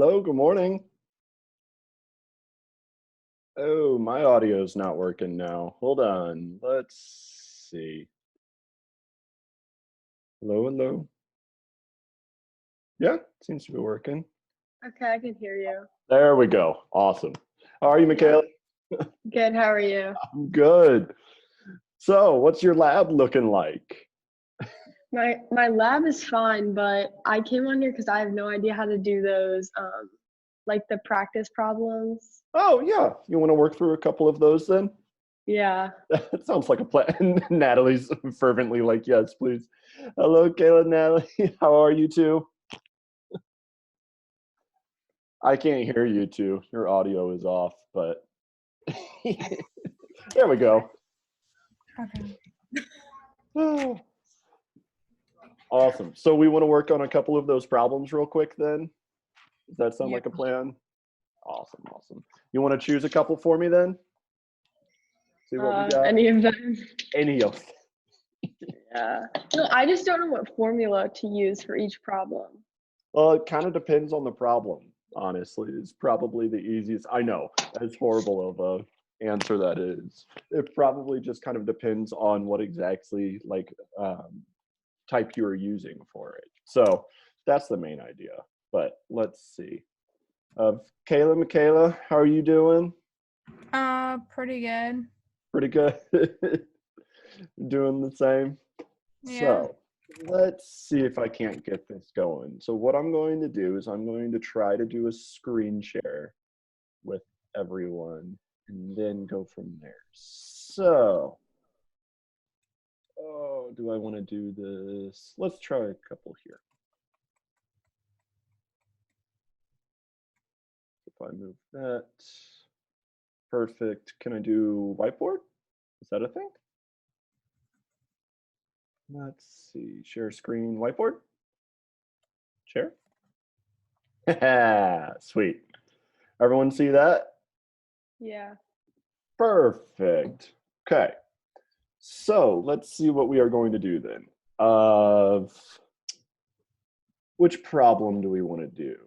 Hello, good morning. Oh, my audio's not working now. Hold on. Let's see. Hello, hello. Yeah, seems to be working. Okay, I can hear you. There we go. Awesome. How are you, Yeah. Michaela? Good, how are you? I'm good. So, what's your lab looking like? My lab is fine, but I came on here because I have no idea how to do those, like the practice problems. Oh, yeah. You want to work through a couple of those then? Yeah. That sounds like a plan. Natalie's fervently like, yes, please. Hello, Kayla, Natalie. How are you two? I can't hear you two. Your audio is off, but there we go. Okay. Awesome. So we want to work on a couple of those problems real quick then? Does that sound Yeah. like a plan? Awesome, awesome. You want to choose a couple for me then? See what we got? Any of them? Any of them. Yeah. No, I just don't know what formula to use for each problem. Well, it kind of depends on the problem, honestly. It's probably the easiest. I know, as horrible of a answer that is. It probably just kind of depends on what exactly type you are using for it. So that's the main idea. But let's see. Kayla, Michaela, how are you doing? Pretty good. Pretty good. Doing the same. Yeah. So let's see if I can't get this going. So what I'm going to do is I'm going to try to do a screen share with everyone and then go from there. So, oh, do I want to do this? Let's try a couple here. If I move that, perfect. Can I do whiteboard? Is that a thing? Let's see, share screen, whiteboard, share. Sweet. Everyone see that? Yeah. Perfect. Okay. So let's see what we are going to do then. Of which problem do we want to do?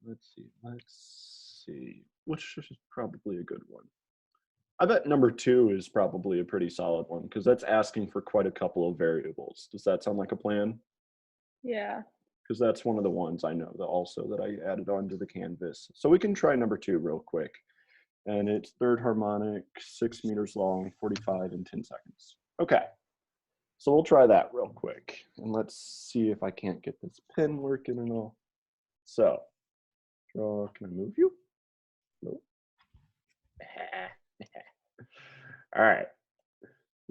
Let's see. Which is probably a good one. I bet number 2 is probably a pretty solid one because that's asking for quite a couple of variables. Does that sound like a plan? Yeah. Because that's one of the ones I know that also that I added onto the canvas. So we can try number 2 real quick. And it's third harmonic, 6 meters long, 45 in 10 seconds. Okay, so we'll try that real quick. And let's see if I can't get this pen working and all. So, can I move you? Nope. All right.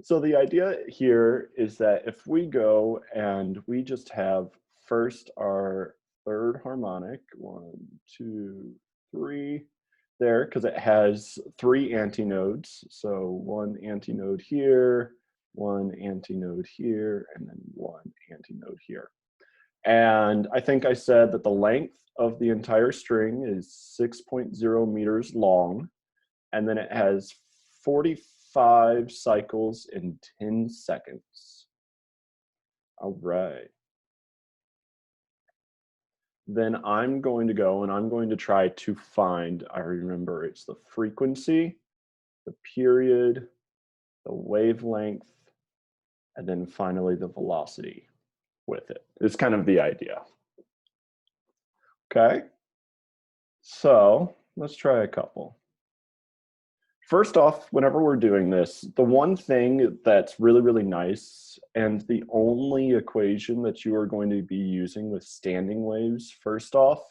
So the idea here is that if we go and we just have first our third harmonic, 1, 2, 3, there, because it has 3 antinodes. So 1 antinode here, 1 antinode here, and then 1 antinode here. And I think I said that the length of the entire string is 6.0 meters long, and then it has 45 cycles in 10 seconds. All right. Then I'm going to go and I'm going to try to find, I remember it's the frequency, the period, the wavelength, and then finally the velocity with it. It's kind of the idea. Okay, so let's try a couple. First off, whenever we're doing this, the one thing that's really, really nice and the only equation that you are going to be using with standing waves, first off,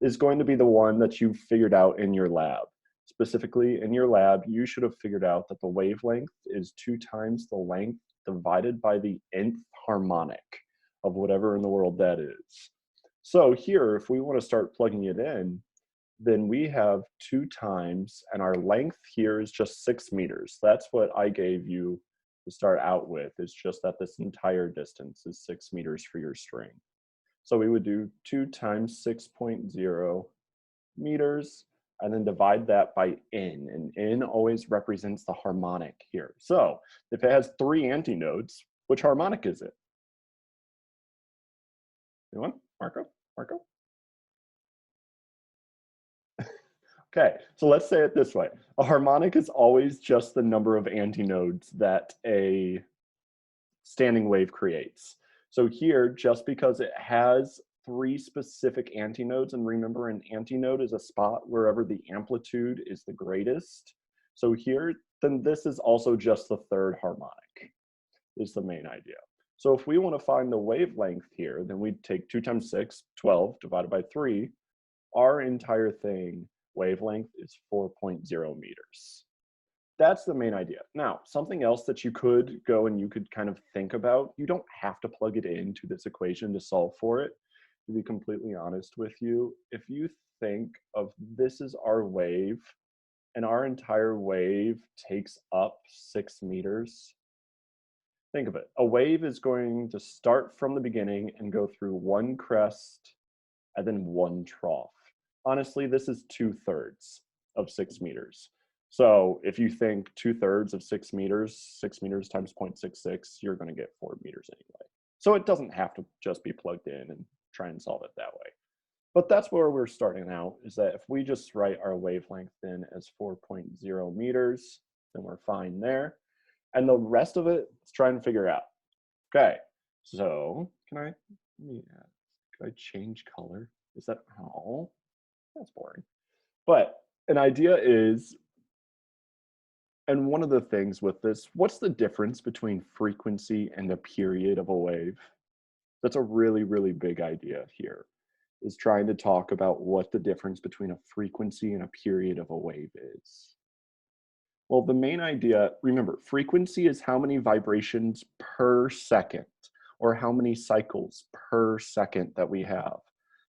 is going to be the one that you figured out in your lab. Specifically, in your lab, you should have figured out that the wavelength is 2 times the length divided by the nth harmonic of whatever in the world that is. So here, if we want to start plugging it in, then we have 2 times, and our length here is just 6 meters. That's what I gave you to start out with. It's just that this entire distance is 6 meters for your string. So we would do 2 times 6.0 meters, and then divide that by n, and n always represents the harmonic here. So if it has 3 antinodes, which harmonic is it? Anyone? Marco? Marco? Okay, so let's say it this way. A harmonic is always just the number of antinodes that a standing wave creates. So here, just because it has 3 specific antinodes, and remember an antinode is a spot wherever the amplitude is the greatest. So here, then this is also just the third harmonic, is the main idea. So if we want to find the wavelength here, then we'd take 2 times 6, 12, divided by 3. Our entire thing, wavelength, is 4.0 meters. That's the main idea. Now, something else that you could go and you could kind of think about, you don't have to plug it into this equation to solve for it. To be completely honest with you, if you think of this is our wave, and our entire wave takes up 6 meters, think of it. A wave is going to start from the beginning and go through one crest and then one trough. Honestly, this is 2/3 of 6 meters. So if you think 2/3 of 6 meters times 0.66, you're going to get 4 meters anyway. So it doesn't have to just be plugged in and try and solve it that way. But that's where we're starting out, is that if we just write our wavelength in as 4.0 meters, then we're fine there. And the rest of it, let's try and figure out. Okay, so can I change color? Is that, oh, that's boring. But an idea is, and one of the things with this, what's the difference between frequency and the period of a wave? That's a really, really big idea here, is trying to talk about what the difference between a frequency and a period of a wave is. Well, the main idea, remember, frequency is how many vibrations per second, or how many cycles per second that we have.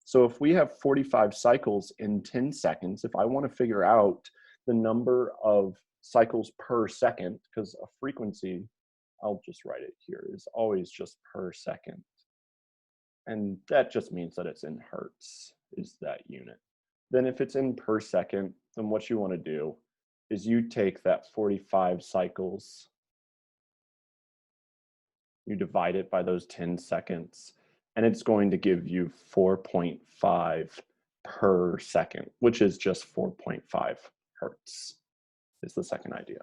So if we have 45 cycles in 10 seconds, if I want to figure out the number of cycles per second, because a frequency, I'll just write it here, is always just per second. And that just means that it's in hertz, is that unit. Then if it's in per second, then what you want to do is you take that 45 cycles, you divide it by those 10 seconds, and it's going to give you 4.5 per second, which is just 4.5 hertz, is the second idea.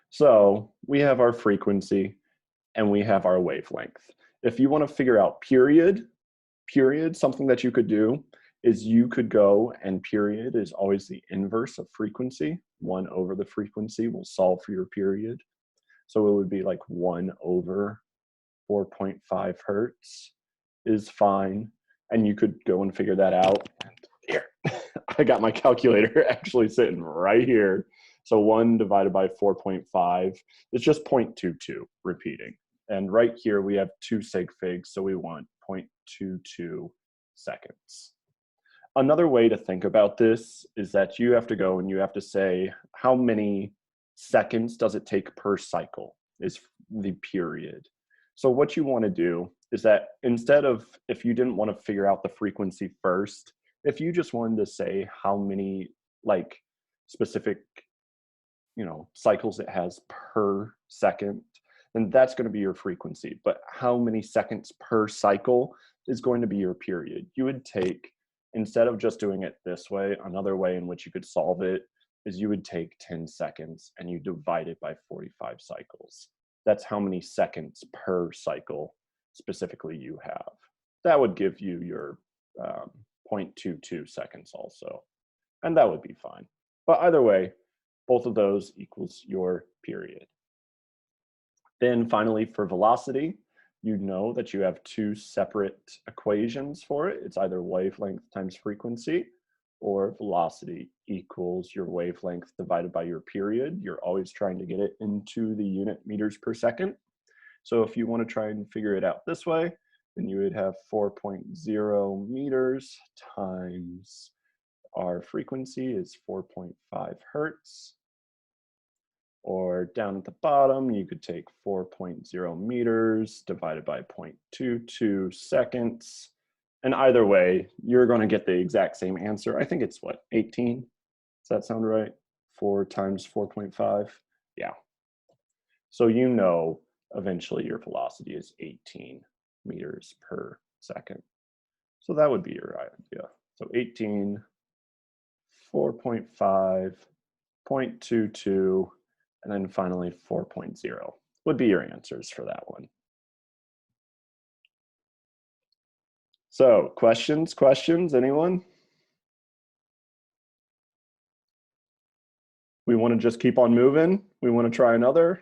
So we have our frequency and we have our wavelength. If you want to figure out period, something that you could do is you could go, and period is always the inverse of frequency. 1 over the frequency will solve for your period. So it would be like 1 over 4.5 hertz is fine. And you could go and figure that out. Here, I got my calculator actually sitting right here. So 1 divided by 4.5 is just 0.22 repeating. And right here we have 2 sig figs, so we want 0.22 seconds. Another way to think about this is that you have to go and you have to say how many seconds does it take per cycle is the period. So what you want to do is that instead of, if you didn't want to figure out the frequency first, if you just wanted to say how many like specific, cycles it has per second, then that's going to be your frequency. But how many seconds per cycle is going to be your period. You would take, instead of just doing it this way, another way in which you could solve it is you would take 10 seconds and you divide it by 45 cycles. That's how many seconds per cycle specifically you have. That would give you your 0.22 seconds also. And that would be fine. But either way, both of those equals your period. Then finally, for velocity, you know that you have 2 separate equations for it. It's either wavelength times frequency, or velocity equals your wavelength divided by your period. You're always trying to get it into the unit meters per second. So if you want to try and figure it out this way, then you would have 4.0 meters times our frequency is 4.5 hertz. Or down at the bottom, you could take 4.0 meters divided by 0.22 seconds. And either way, you're going to get the exact same answer. I think it's what, 18? Does that sound right? 4 times 4.5? Yeah. So you know eventually your velocity is 18 meters per second. So that would be your idea. So 18 4.5, 0.22, and then finally 4.0 would be your answers for that one. So questions, anyone? We want to just keep on moving? We want to try another?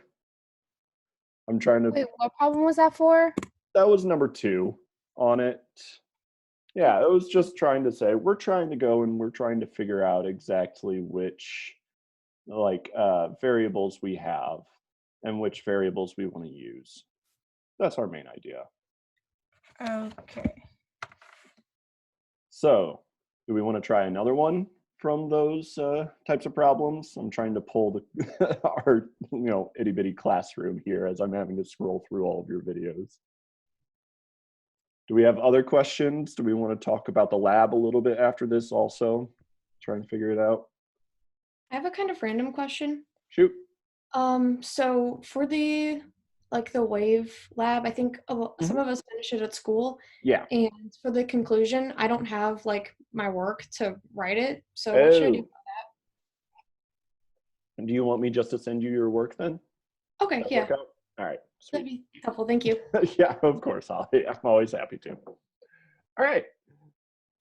I'm trying to, Wait, what problem was that for? that was number 2 on it. Yeah, it was just trying to say, we're trying to go and we're trying to figure out exactly which variables we have and which variables we want to use. That's our main idea. Okay. So, do we want to try another one from those types of problems? I'm trying to pull the our itty bitty classroom here as I'm having to scroll through all of your videos. Do we have other questions? Do we want to talk about the lab a little bit after this also? Try and figure it out. I have a kind of random question. Shoot. So for the wave lab, I think some of us finish it at school, Yeah. and for the conclusion, I don't have my work to write it. So what should I do? And do you want me just to send you your work then? Okay, That yeah, work out? All right. that'd Sweet. be helpful. Thank you. Yeah, of course. I'm always happy to. All right.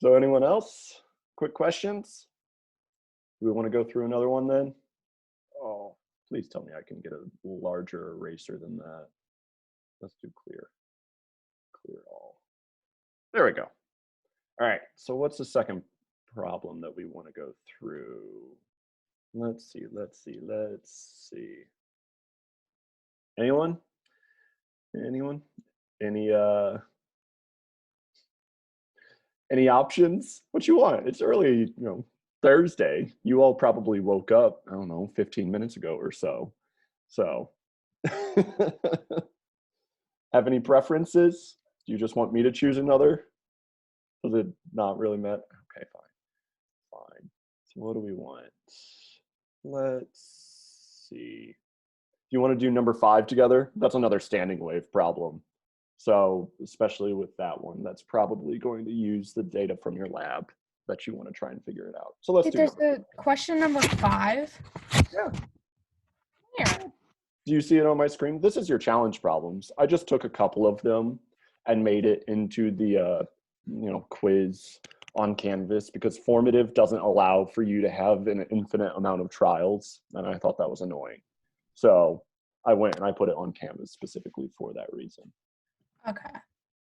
So anyone else? Quick questions? Do we want to go through another one then? Oh, please tell me I can get a larger eraser than that. Let's do clear. Clear all. There we go. All right. So what's the second problem that we want to go through? Let's see. Anyone? Any options? What you want? It's early, Thursday. You all probably woke up, I don't know, 15 minutes ago or so. So have any preferences? Do you just want me to choose another? Does it not really matter? Okay, fine. So what do we want? Let's see. Do you want to do number 5 together? That's another standing wave problem. So especially with that one, that's probably going to use the data from your lab that you want to try and figure it out. So let's Wait, do there's number a question number 5. Yeah. Here. Do you see it on my screen? This is your challenge problems. I just took a couple of them and made it into the quiz on Canvas because formative doesn't allow for you to have an infinite amount of trials, and I thought that was annoying. So I went and I put it on Canvas specifically for that reason. Okay.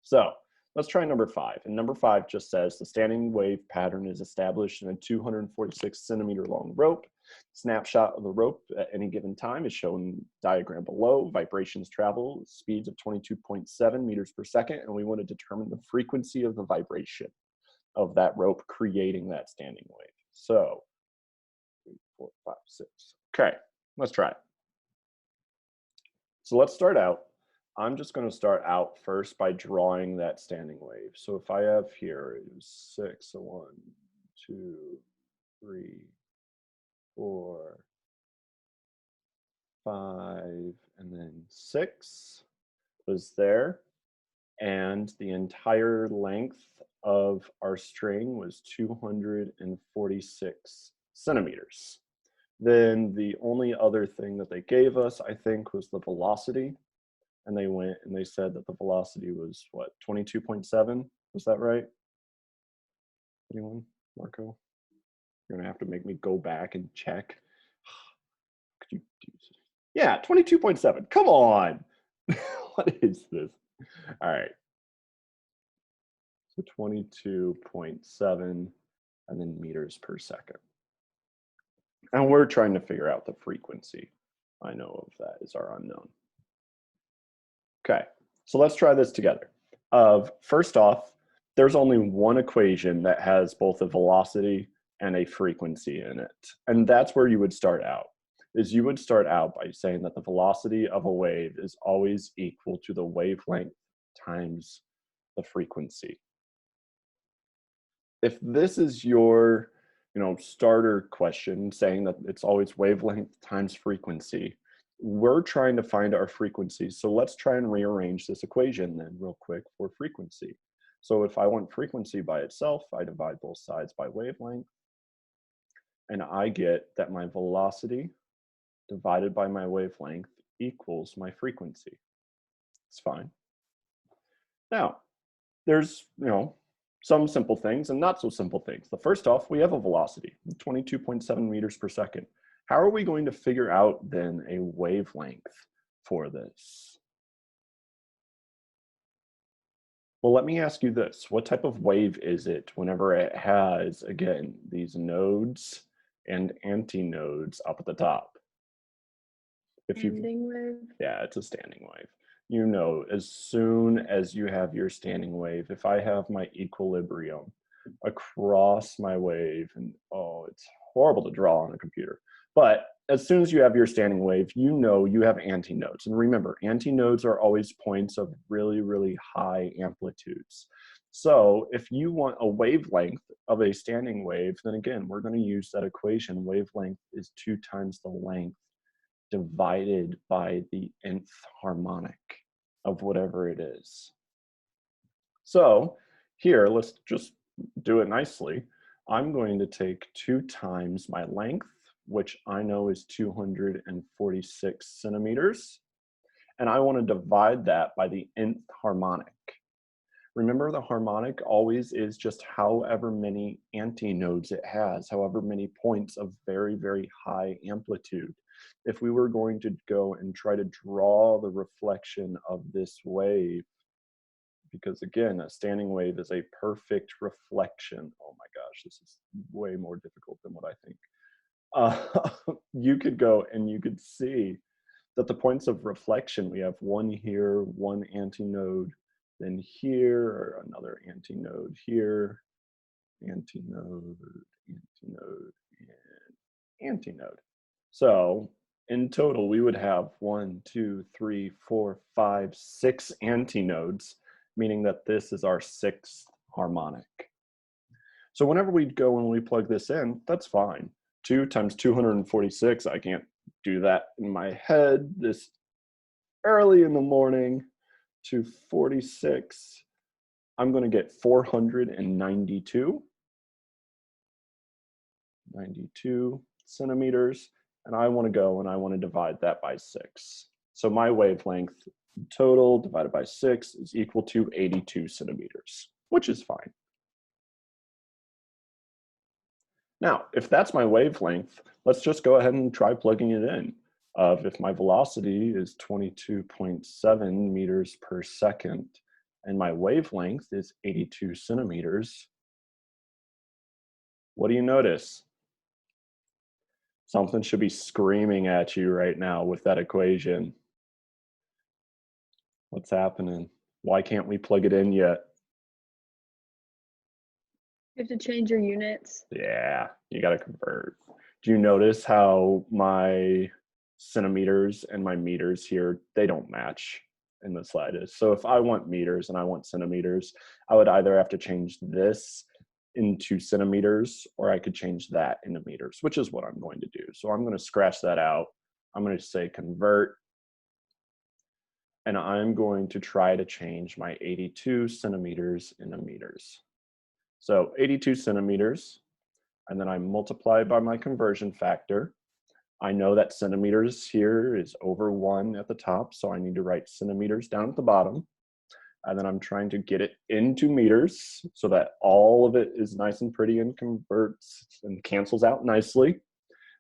So let's try number 5. And number 5 just says the standing wave pattern is established in a 246 centimeter long rope. Snapshot of the rope at any given time is shown diagram below. Vibrations travel speeds of 22.7 meters per second. And we want to determine the frequency of the vibration of that rope creating that standing wave. So 3, 4, 5, 6. Okay, let's try it. So let's start out. I'm just going to start out first by drawing that standing wave. So if I have here, it was 6, so 1, 2, 3, 4, 5, and then 6 was there. And the entire length of our string was 246 centimeters. Then the only other thing that they gave us, I think, was the velocity. And they went and they said that the velocity was what, 22.7? Was that right? Anyone? Marco? You're gonna have to make me go back and check. Could you do this? Yeah, 22.7. Come on. What is this? All right. So 22.7 and then meters per second. And we're trying to figure out the frequency. I know of that is our unknown. Okay, so let's try this together. First off, there's only one equation that has both a velocity and a frequency in it. And that's where you would start out, is you would start out by saying that the velocity of a wave is always equal to the wavelength times the frequency. If this is your starter question, saying that it's always wavelength times frequency, we're trying to find our frequency. So let's try and rearrange this equation then real quick for frequency. So if I want frequency by itself, I divide both sides by wavelength. And I get that my velocity divided by my wavelength equals my frequency. It's fine. Now, there's, some simple things and not so simple things. The first off, we have a velocity, 22.7 meters per second. How are we going to figure out then a wavelength for this? Well, let me ask you this. What type of wave is it whenever it has, again, these nodes and antinodes up at the top? If you've, Standing wave. yeah, it's a standing wave. You know, as soon as you have your standing wave, if I have my equilibrium across my wave, and oh, it's horrible to draw on a computer, but as soon as you have your standing wave, you know you have antinodes. And remember, antinodes are always points of really, really high amplitudes. So if you want a wavelength of a standing wave, then again, we're going to use that equation. Wavelength is 2 times the length divided by the nth harmonic of whatever it is. So here, let's just do it nicely. I'm going to take 2 times my length, which I know is 246 centimeters, and I want to divide that by the nth harmonic. Remember, the harmonic always is just however many antinodes it has, however many points of very, very high amplitude. If we were going to go and try to draw the reflection of this wave, because again, a standing wave is a perfect reflection. Oh my gosh, this is way more difficult than what I think. You could go and you could see that the points of reflection, we have one here, one antinode, then here, another antinode here, antinode, antinode, and antinode. So in total, we would have 1, 2, 3, 4, 5, 6 antinodes, meaning that this is our 6th harmonic. So whenever we go and we plug this in, that's fine. 2 times 246, I can't do that in my head this early in the morning. 246, I'm going to get 492. 92 centimeters, and I want to go and I want to divide that by 6. So my wavelength total divided by 6 is equal to 82 centimeters, which is fine. Now, if that's my wavelength, let's just go ahead and try plugging it in. If my velocity is 22.7 meters per second and my wavelength is 82 centimeters, what do you notice? Something should be screaming at you right now with that equation. What's happening? Why can't we plug it in yet? You have to change your units. Yeah, you gotta convert. Do you notice how my centimeters and my meters here, they don't match in the slightest? So if I want meters and I want centimeters, I would either have to change this into centimeters or I could change that into meters, which is what I'm going to do. So I'm going to scratch that out. I'm going to say convert, and I'm going to try to change my 82 centimeters into meters. So 82 centimeters, and then I multiply by my conversion factor. I know that centimeters here is over 1 at the top, so I need to write centimeters down at the bottom. And then I'm trying to get it into meters so that all of it is nice and pretty and converts and cancels out nicely.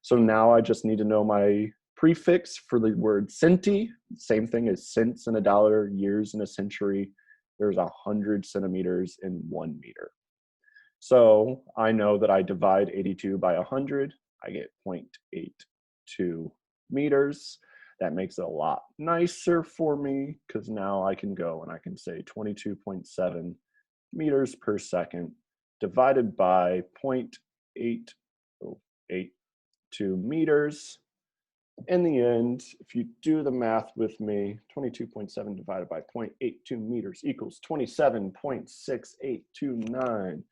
So now I just need to know my prefix for the word centi. Same thing as cents in a dollar, years in a century. There's 100 centimeters in 1 meter. So I know that I divide 82 by 100. I get 0.82 meters. That makes it a lot nicer for me because now I can go and I can say 22.7 meters per second divided by 0.882 meters. In the end, if you do the math with me, 22.7 divided by 0.82 meters equals 27.6829.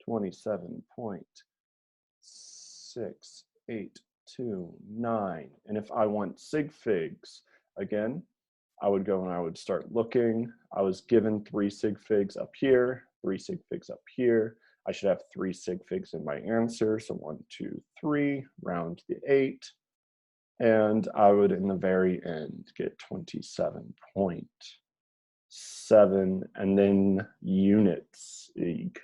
27.682.9. And if I want sig figs, again, I would go and I would start looking. I was given 3 sig figs up here, 3 sig figs up here. I should have 3 sig figs in my answer. So 1, 2, 3, round to the 8. And I would, in the very end, get 27.7. And then units. Eeg.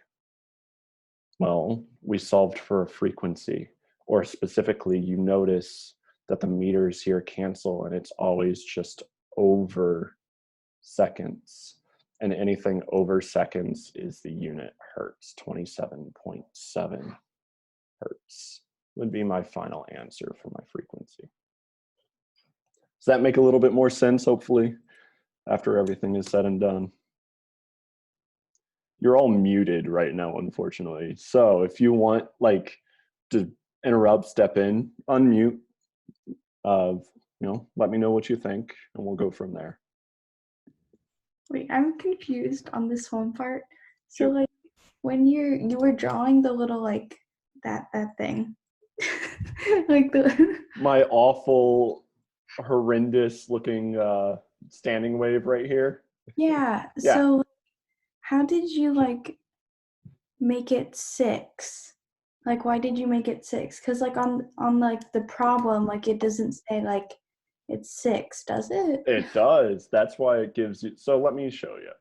Well, we solved for a frequency, or specifically, you notice that the meters here cancel and it's always just over seconds. And anything over seconds is the unit hertz. 27.7 hertz would be my final answer for my frequency. Does that make a little bit more sense, hopefully, after everything is said and done? You're all muted right now, unfortunately. So if you want to interrupt, step in, unmute, let me know what you think and we'll go from there. Wait, I'm confused on this one part. So Sure. like when you were drawing the little like that thing. like the My awful, horrendous looking standing wave right here. Yeah. Yeah. So how did you like make it 6? Like why did you make it 6? Because like on like the problem, like it doesn't say like it's 6, does it? It does. That's why it gives you. So let me show you.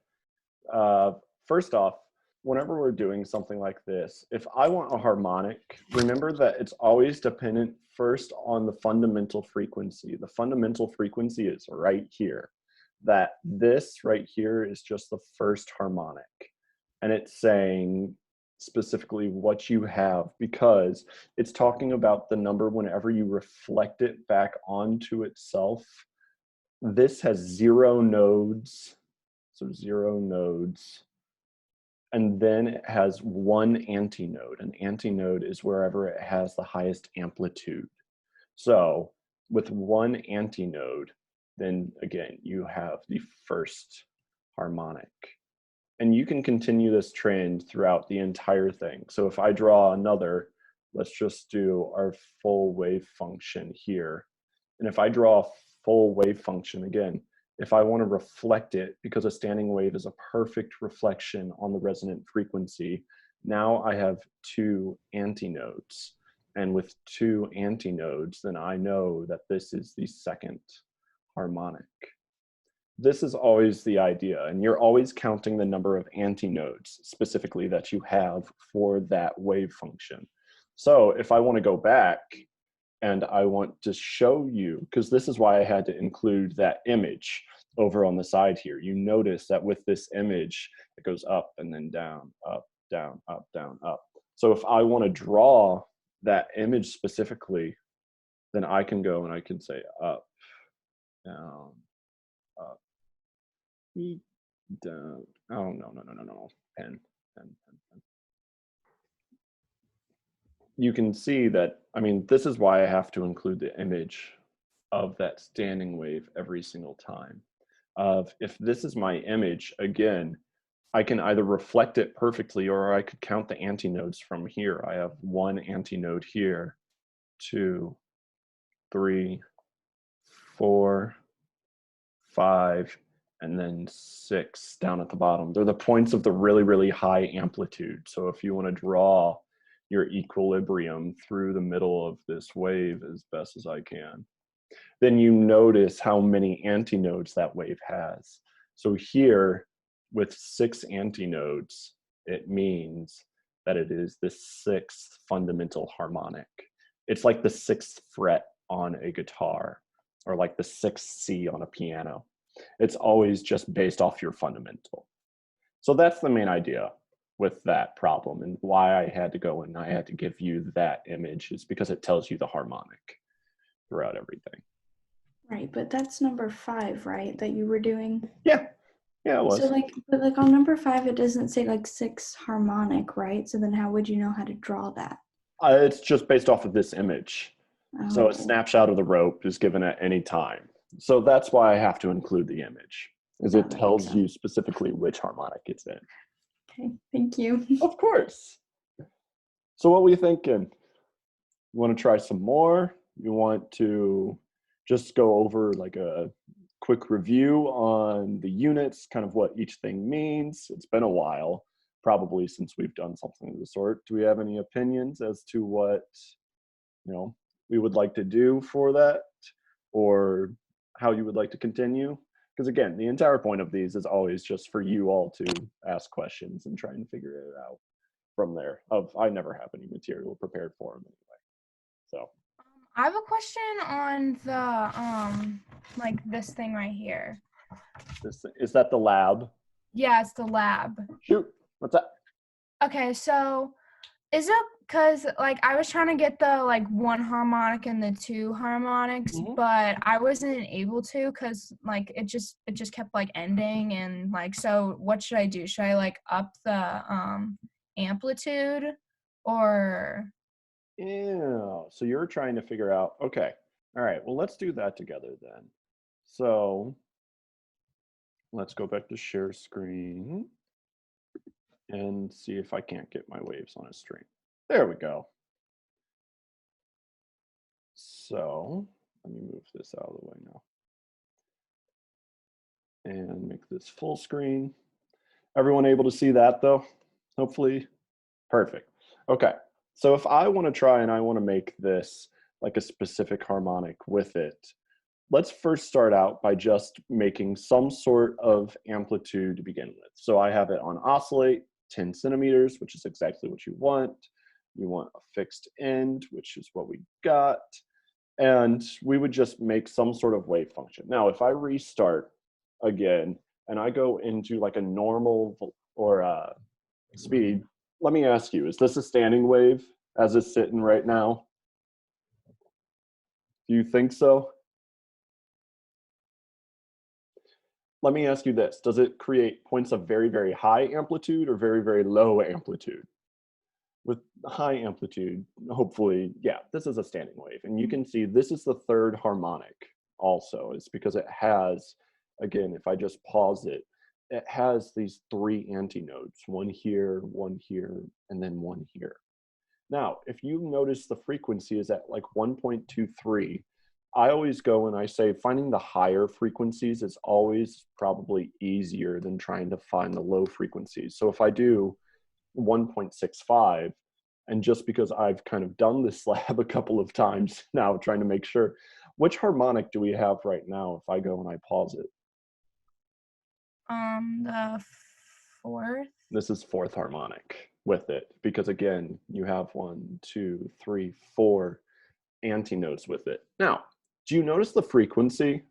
First off, whenever we're doing something like this, if I want a harmonic, remember that it's always dependent first on the fundamental frequency. The fundamental frequency is right here. That this right here is just the first harmonic. And it's saying specifically what you have, because it's talking about the number whenever you reflect it back onto itself. This has 0 nodes, so 0 nodes. And then it has 1 antinode. An antinode is wherever it has the highest amplitude. So with 1 antinode, then again, you have the first harmonic. And you can continue this trend throughout the entire thing. So if I draw another, let's just do our full wave function here. And if I draw a full wave function again, if I want to reflect it, because a standing wave is a perfect reflection on the resonant frequency, now I have 2 antinodes. And with 2 antinodes, then I know that this is the second harmonic. This is always the idea, and you're always counting the number of antinodes specifically that you have for that wave function. So if I want to go back and I want to show you, because this is why I had to include that image over on the side here. You notice that with this image, it goes up and then down, up, down, up, down, up. So if I want to draw that image specifically, then I can go and I can say up, down, up, down. Oh, no. Pen. You can see that, I mean, this is why I have to include the image of that standing wave every single time. If this is my image, again, I can either reflect it perfectly or I could count the antinodes from here. I have 1 antinode here, 2, 3, 4, 5, and then 6 down at the bottom. They're the points of the really, really high amplitude. So if you want to draw your equilibrium through the middle of this wave as best as I can, then you notice how many antinodes that wave has. So here, with 6 antinodes, it means that it is the 6th fundamental harmonic. It's like the 6th fret on a guitar, or like the 6th C on a piano. It's always just based off your fundamental. So that's the main idea with that problem, and why I had to go and I had to give you that image is because it tells you the harmonic throughout everything. Right, but that's number 5, right? That you were doing. Yeah, it was. So but on number 5, it doesn't say like 6 harmonic, right? So then how would you know how to draw that? It's just based off of this image. So a Oh, snapshot of the rope is given at any time. So that's why I have to include the image, is that it makes tells you sense. specifically which harmonic it's in. Okay, thank you. Of course. So what were you thinking? You want to try some more? You want to just go over like a quick review on the units, kind of what each thing means? It's been a while. probably since we've done something of the sort. Do we have any opinions as to what, we would like to do for that, or how you would like to continue? Because again, the entire point of these is always just for you all to ask questions and try and figure it out from there. I never have any material prepared for them anyway. So I have a question on the like this thing right here. is that the lab? Yeah, it's the lab. Shoot, what's that? Okay, so is it because like I was trying to get the like 1 harmonic and the 2 harmonics, but I wasn't able to because like it just kept like ending, and like, so what should I do? Should I like up the amplitude, or? Yeah, so you're trying to figure out, okay, all right, well, let's do that together then. So let's go back to share screen and see if I can't get my waves on a string. There we go. So let me move this out of the way now and make this full screen. Everyone able to see that though? Hopefully. Perfect. Okay. So if I want to try and I want to make this like a specific harmonic with it, let's first start out by just making some sort of amplitude to begin with. So I have it on oscillate, 10 centimeters, which is exactly what you want. You want a fixed end, which is what we got. And we would just make some sort of wave function. Now, if I restart again and I go into like a normal or speed, let me ask you, is this a standing wave as it's sitting right now? Do you think so? Let me ask you this. Does it create points of very, very high amplitude or very, very low amplitude? With high amplitude, hopefully, yeah, this is a standing wave. And you can see this is the 3rd harmonic also. It's because it has, again, if I just pause it, it has these 3 antinodes, one here, and then one here. Now, if you notice the frequency is at like 1.23, I always go and I say finding the higher frequencies is always probably easier than trying to find the low frequencies. So if I do 1.65, and just because I've kind of done this lab a couple of times now, trying to make sure, which harmonic do we have right now if I go and I pause it? The 4th. This is 4th harmonic with it, because again, you have 1, 2, 3, 4 antinodes with it. Now, do you notice the frequency?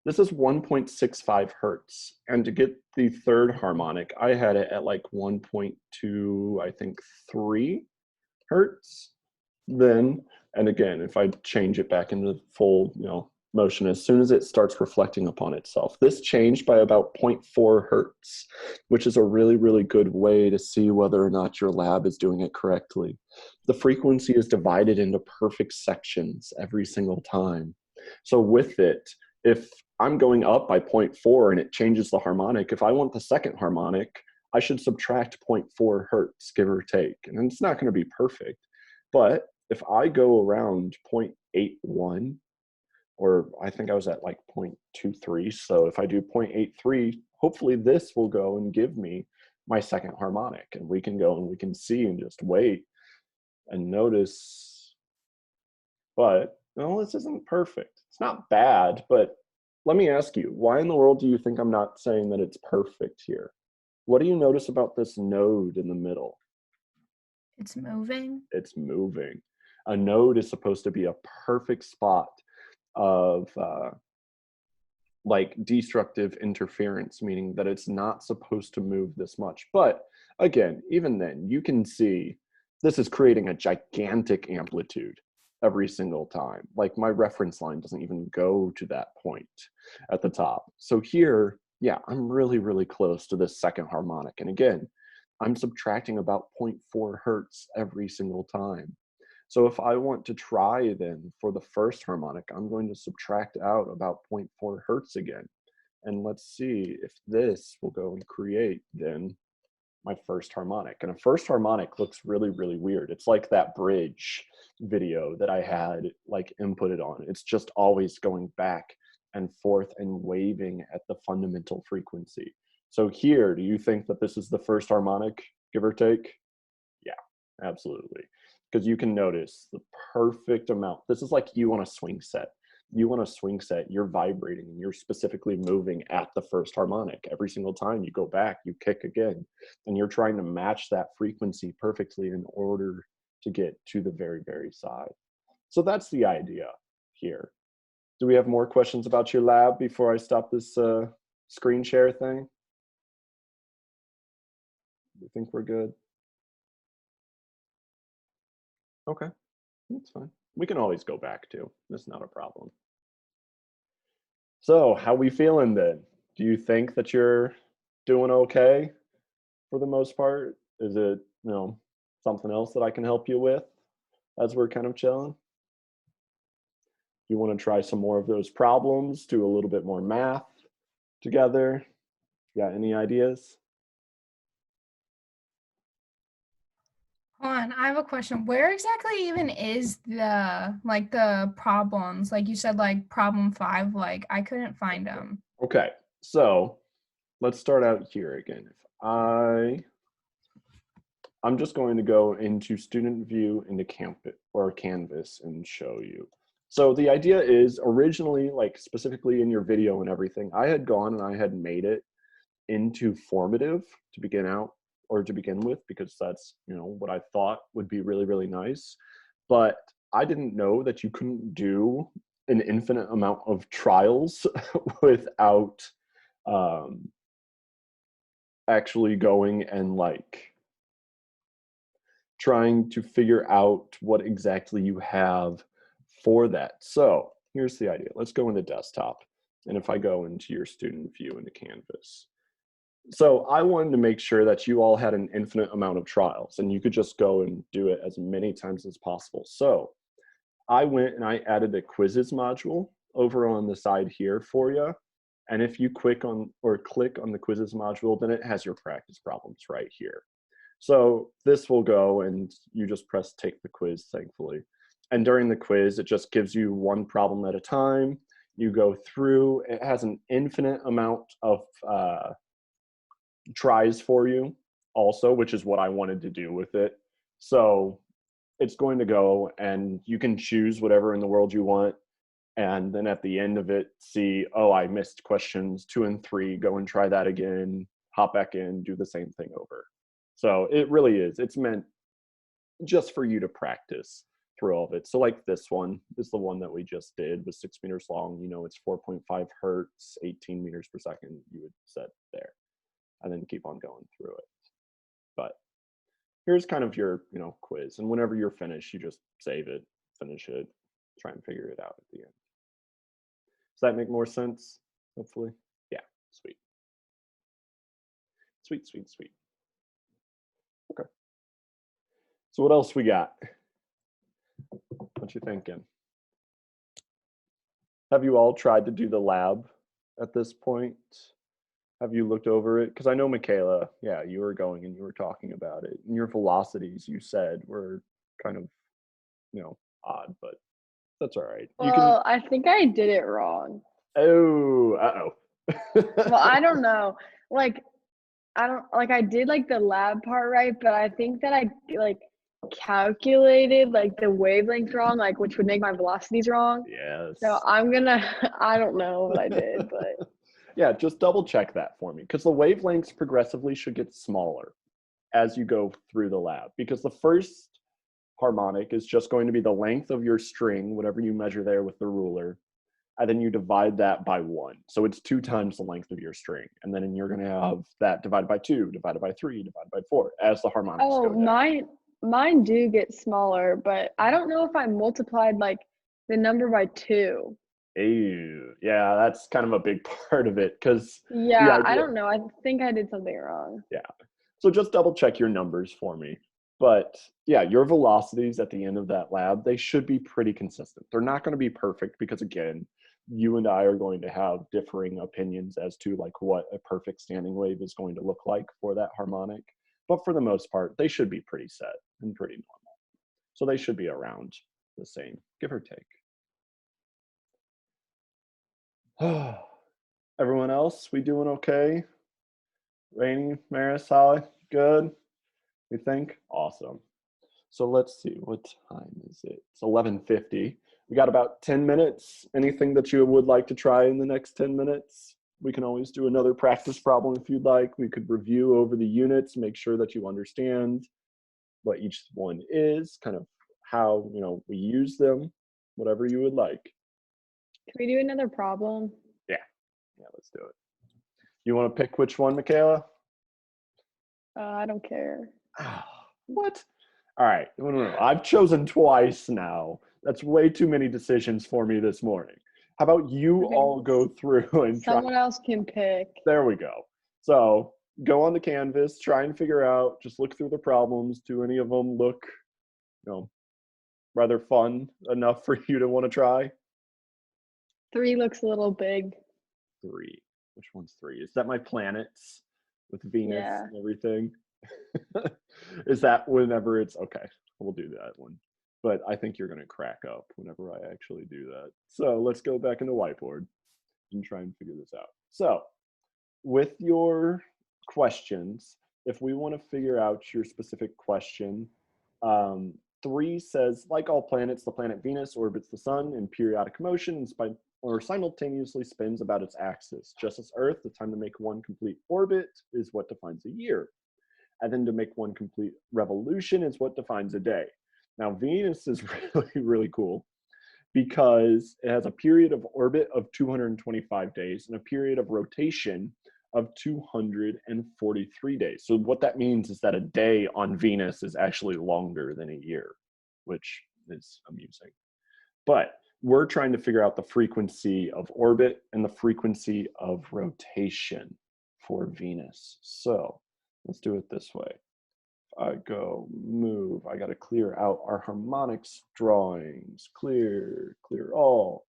This is 1.65 hertz. And to get the 3rd harmonic, I had it at like 1.2, I think 3 hertz. Then, and again, if I change it back into full, motion, as soon as it starts reflecting upon itself, this changed by about 0.4 hertz, which is a really, really good way to see whether or not your lab is doing it correctly. The frequency is divided into perfect sections every single time. So with it, if I'm going up by 0.4 and it changes the harmonic, if I want the 2nd harmonic, I should subtract 0.4 hertz, give or take. And it's not going to be perfect. But if I go around 0.81, or I think I was at like 0.23. So if I do 0.83, hopefully this will go and give me my 2nd harmonic. And we can go and we can see and just wait and notice. But no, this isn't perfect. It's not bad, but let me ask you, why in the world do you think I'm not saying that it's perfect here? What do you notice about this node in the middle? It's moving. It's moving. A node is supposed to be a perfect spot of like destructive interference, meaning that it's not supposed to move this much. But again, even then, you can see this is creating a gigantic amplitude every single time. Like my reference line doesn't even go to that point at the top. So here, yeah, I'm really, really close to this 2nd harmonic. And again, I'm subtracting about 0.4 hertz every single time. So if I want to try then for the 1st harmonic, I'm going to subtract out about 0.4 hertz again. And let's see if this will go and create then my 1st harmonic. And a 1st harmonic looks really, really weird. It's like that bridge video that I had like inputted on. It's just always going back and forth and waving at the fundamental frequency. So here, do you think that this is the 1st harmonic give or take? Yeah, absolutely. Because you can notice the perfect amount. This is like you on a swing set. You want a swing set, you're vibrating and you're specifically moving at the first harmonic. Every single time you go back, you kick again. And you're trying to match that frequency perfectly in order to get to the very, very side. So that's the idea here. Do we have more questions about your lab before I stop this screen share thing? You think we're good? Okay, that's fine. We can always go back to. That's not a problem. So how we feeling then? Do you think that you're doing okay for the most part? Is it, something else that I can help you with as we're kind of chilling? You want to try some more of those problems, do a little bit more math together? Got any ideas? Hold on, I have a question. Where exactly even is the problems? Like you said, like problem 5, like I couldn't find them. Okay, so let's start out here again. I'm just going to go into student view into Canvas and show you. So the idea is originally, like specifically in your video and everything, I had gone and I had made it into formative to begin with, because that's, what I thought would be really, really nice. But I didn't know that you couldn't do an infinite amount of trials without actually going and like trying to figure out what exactly you have for that. So here's the idea. Let's go into desktop. And if I go into your student view into Canvas. So I wanted to make sure that you all had an infinite amount of trials and you could just go and do it as many times as possible. So I went and I added a quizzes module over on the side here for you. And if you click on the quizzes module, then it has your practice problems right here. So this will go and you just press take the quiz, thankfully. And during the quiz, it just gives you one problem at a time. You go through, it has an infinite amount of tries for you also, which is what I wanted to do with it. So it's going to go and you can choose whatever in the world you want. And then at the end of it, see, oh, I missed questions 2 and 3, go and try that again, hop back in, do the same thing over. So it really is, it's meant just for you to practice through all of it. So like this one is the one that we just did, was 6 meters long, it's 4.5 hertz, 18 meters per second, you would set there, and then keep on going through it. But here's kind of your, quiz. And whenever you're finished, you just save it, finish it, try and figure it out at the end. Does that make more sense? Hopefully. Yeah, sweet. Sweet, sweet, sweet. Okay. So what else we got? What you thinking? Have you all tried to do the lab at this point? Have you looked over it? Because I know, Michaela, yeah, you were going and you were talking about it. And your velocities, you said, were kind of, odd, but that's all right. Well, I think I did it wrong. Oh, uh-oh. Well, I don't know. I did like the lab part right, but I think that I like calculated like the wavelength wrong, like which would make my velocities wrong. Yes. So I don't know what I did, but yeah, just double check that for me, because the wavelengths progressively should get smaller as you go through the lab, because the first harmonic is just going to be the length of your string, whatever you measure there with the ruler, and then you divide that by 1. So it's 2 times the length of your string. And then you're going to have that divided by 2, divided by 3, divided by 4, as the harmonics go down. Mine do get smaller, but I don't know if I multiplied like the number by 2. Ew, yeah, that's kind of a big part of it, because yeah, I don't know. I think I did something wrong. Yeah, so just double check your numbers for me. But yeah, your velocities at the end of that lab, they should be pretty consistent. They're not going to be perfect because, again, you and I are going to have differing opinions as to like what a perfect standing wave is going to look like for that harmonic. But for the most part, they should be pretty set and pretty normal. So they should be around the same, give or take. Everyone else, we doing okay? Rainy, Maris, Holly, good? You think? Awesome. So let's see, what time is it? It's 11:50. We got about 10 minutes. Anything that you would like to try in the next 10 minutes? We can always do another practice problem if you'd like. We could review over the units, make sure that you understand what each one is, kind of how, we use them, whatever you would like. Can we do another problem? Yeah, let's do it. You want to pick which one, Michaela? I don't care. What? All right. No. I've chosen twice now. That's way too many decisions for me this morning. How about you Okay. all go through and try? Someone else can pick. There we go. So go on the canvas, try and figure out, just look through the problems. Do any of them look, rather fun enough for you to want to try? 3 looks a little big. 3. Which one's 3? Is that my planets with Venus Yeah. and everything? Is that whenever it's okay? We'll do that one. But I think you're going to crack up whenever I actually do that. So let's go back into whiteboard and try and figure this out. So with your questions, if we want to figure out your specific question, 3 says, like all planets, the planet Venus orbits the sun in periodic motion and simultaneously spins about its axis. Just as Earth, the time to make one complete orbit is what defines a year. And then to make one complete revolution is what defines a day. Now, Venus is really, really cool because it has a period of orbit of 225 days and a period of rotation of 243 days. So what that means is that a day on Venus is actually longer than a year, which is amusing. But we're trying to figure out the frequency of orbit and the frequency of rotation for Venus. So let's do it this way. I go move, I got to clear out our harmonics drawings, clear all.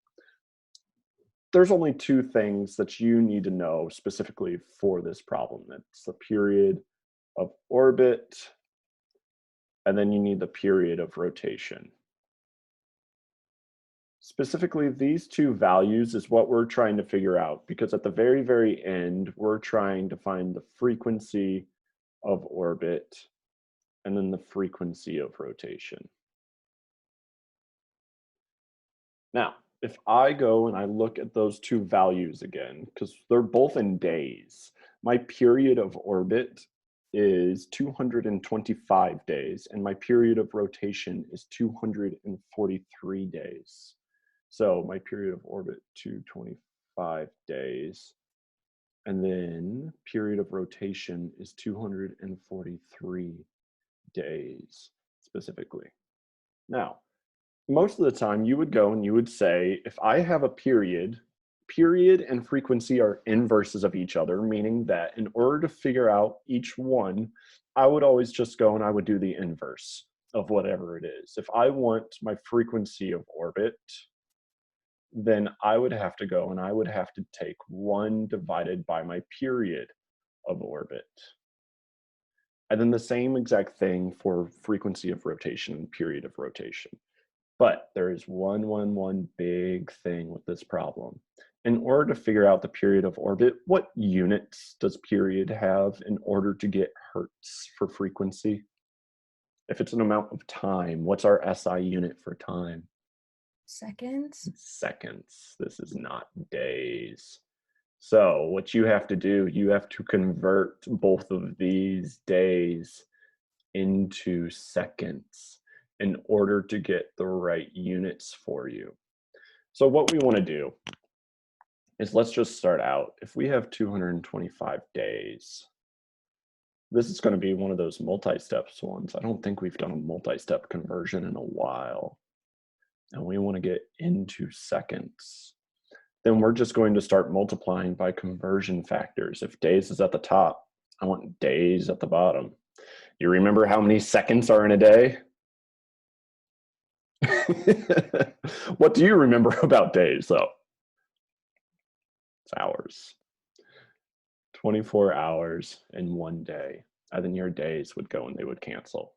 There's only 2 things that you need to know specifically for this problem. It's the period of orbit, and then you need the period of rotation. Specifically, these 2 values is what we're trying to figure out, because at the very, very end, we're trying to find the frequency of orbit and then the frequency of rotation. Now, if I go and I look at those 2 values again, because they're both in days, my period of orbit is 225 days, and my period of rotation is 243 days. So my period of orbit, 225 days, and then period of rotation is 243 days specifically. Now, most of the time you would go and you would say, if I have a period and frequency are inverses of each other, meaning that in order to figure out each one, I would always just go and I would do the inverse of whatever it is. If I want my frequency of orbit, then I would have to go and I would have to take 1 divided by my period of orbit. And then the same exact thing for frequency of rotation and period of rotation. But there is one big thing with this problem. In order to figure out the period of orbit, what units does period have in order to get hertz for frequency? If it's an amount of time, what's our SI unit for time? Seconds. Seconds. This is not days. So what you have to do, you have to convert both of these days into seconds in order to get the right units for you. So what we want to do is, let's just start out. If we have 225 days, this is going to be one of those multi-steps ones. I don't think we've done a multi-step conversion in a while. And we want to get into seconds. Then we're just going to start multiplying by conversion factors. If days is at the top, I want days at the bottom. You remember how many seconds are in a day? What do you remember about days, though? It's hours. 24 hours in 1 day. And then your days would go and they would cancel.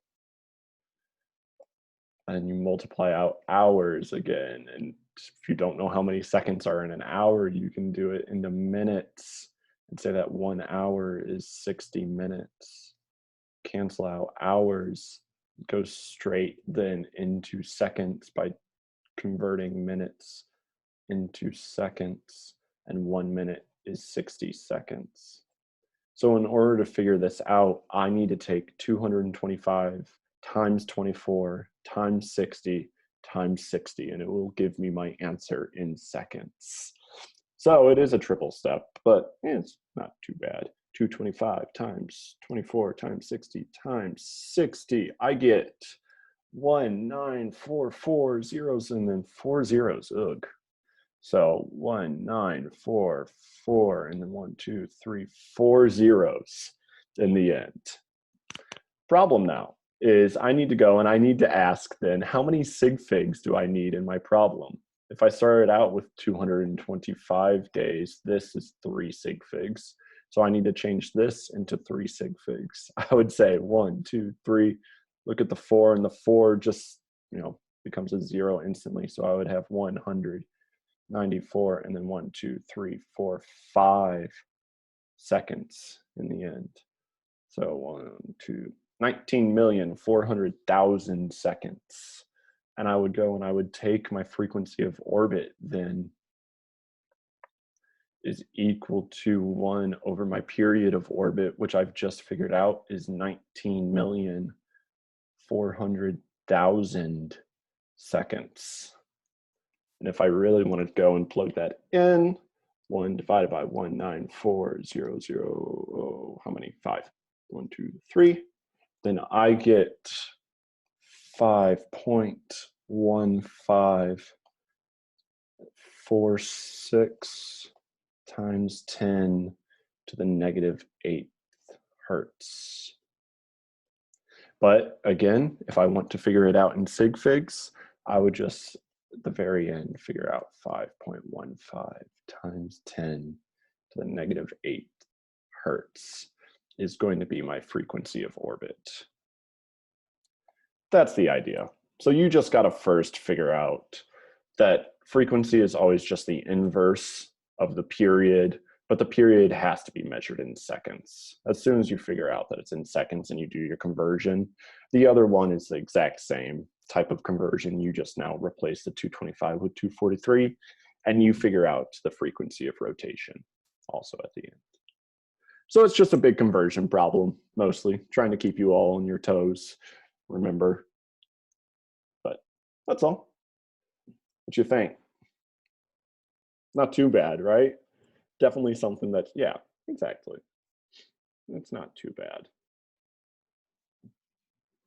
And you multiply out hours again. And if you don't know how many seconds are in an hour, you can do it into minutes and say that 1 hour is 60 minutes. cancel out hours, goes straight then into seconds by converting minutes into seconds, and 1 minute is 60 seconds. So in order to figure this out, I need to take 225 times 24 times 60 times 60, and it will give me my answer in seconds. So it is a triple step, but it's not too bad. 225 times 24 times 60 times 60. I get 1944 zeros and then 4 zeros. Ugh. So 1944 and then 1, 2, 3, 4 zeros in the end. Problem now is I need to go and I need to ask then how many sig figs do I need in my problem? If I started out with 225 days, this is 3 sig figs. So I need to change this into 3 sig figs. I would say 1, 2, 3. Look at the 4, and the 4 just, becomes a 0 instantly. So I would have 194, and then 1, 2, 3, 4, 5 seconds in the end. So 19,400,000 seconds. And I would go and I would take my frequency of orbit then is equal to 1 over my period of orbit, which I've just figured out is 19,400,000 seconds. And if I really want to go and plug that in, 1 divided by 194,000, how many? 5. 1, 2, 3. Then I get 5.1546 times 10 to the negative 8th hertz. But again, if I want to figure it out in sig figs, I would just at the very end figure out 5.15 times 10 to the negative 8th hertz is going to be my frequency of orbit. That's the idea. So you just got to first figure out that frequency is always just the inverse of the period, but the period has to be measured in seconds. As soon as you figure out that it's in seconds and you do your conversion, the other one is the exact same type of conversion. You just now replace the 225 with 243, and you figure out the frequency of rotation also at the end. So it's just a big conversion problem, mostly trying to keep you all on your toes, remember. But that's all. What you think? Not too bad, right? Definitely something that, yeah, exactly. It's not too bad.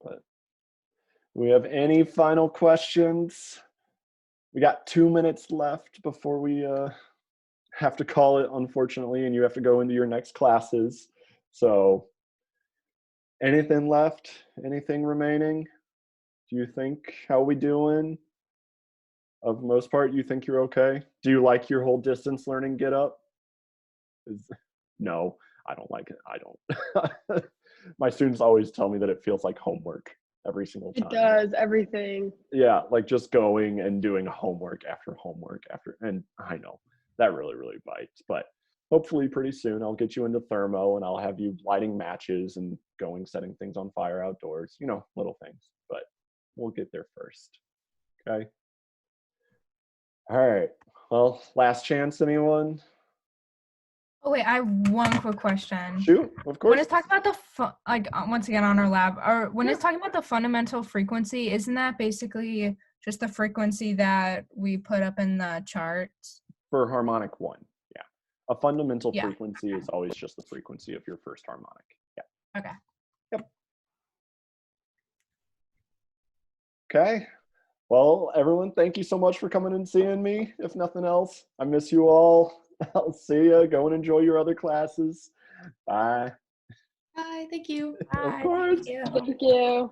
But do we have any final questions? We got 2 minutes left before we have to call it, unfortunately, and you have to go into your next classes. So anything left? Anything remaining? Do you think, how are we doing? Of the most part, you think you're okay? Do you like your whole distance learning get up? No, I don't like it. I don't. My students always tell me that it feels like homework every single time. It does, everything. Yeah, like just going and doing homework after homework after, and I know that really, really bites, but hopefully pretty soon I'll get you into thermo and I'll have you lighting matches and going, setting things on fire outdoors, little things, but we'll get there first. Okay. All right. Well, last chance, anyone? Oh wait, I have one quick question. Shoot, of course. When it's talking about the once again on our lab, or when it's talking about the fundamental frequency, isn't that basically just the frequency that we put up in the charts? For harmonic 1, yeah. A fundamental frequency is always just the frequency of your first harmonic. Yeah. Okay. Yep. Okay. Well, everyone, thank you so much for coming and seeing me. If nothing else, I miss you all. I'll see you. Go and enjoy your other classes. Bye. Bye. Thank you. Bye, Of course. thank you. Thank you.